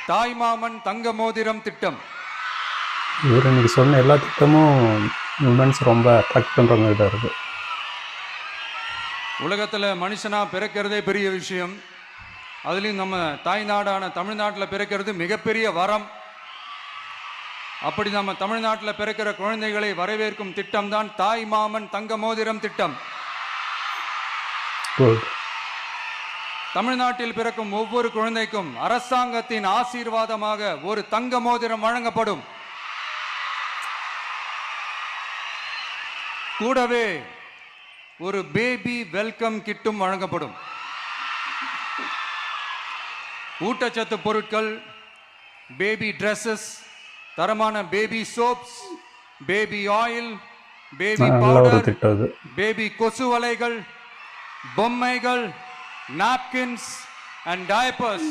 தாய்மாமன் தங்க மோதிரம் திட்டம். இவர் இன்னைக்கு சொன்ன எல்லா திட்டமும் உமன்ஸ் ரொம்ப அட்ராக்ட் பண்ணுற மாதிரி தான் இருக்குது. உலகத்தில் மனுஷனாக பிறக்கிறதே பெரிய விஷயம். அதுலேயும் நம்ம தாய்நாடான தமிழ்நாட்டில் பிறக்கிறது மிகப்பெரிய வரம். அப்படி நம்ம தமிழ்நாட்டில் பிறக்கிற குழந்தைகளை வரவேற்கும் திட்டம் தான் தாய்மாமன் தங்க மோதிரம் திட்டம். தமிழ்நாட்டில் பிறக்கும் ஒவ்வொரு குழந்தைக்கும் அரசாங்கத்தின் ஆசீர்வாதமாக ஒரு தங்க மோதிரம் வழங்கப்படும். கூடவே ஒரு பேபி வெல்கம் கிட்டும் வழங்கப்படும். ஊட்டச்சத்து பொருட்கள், பேபி ட்ரெஸ்ஸஸ், தரமான baby soaps, baby oil, baby powder, baby கொசு வலைகள், பொம்மைகள், நாப்கின்ஸ் அண்ட் டயப்பர்ஸ்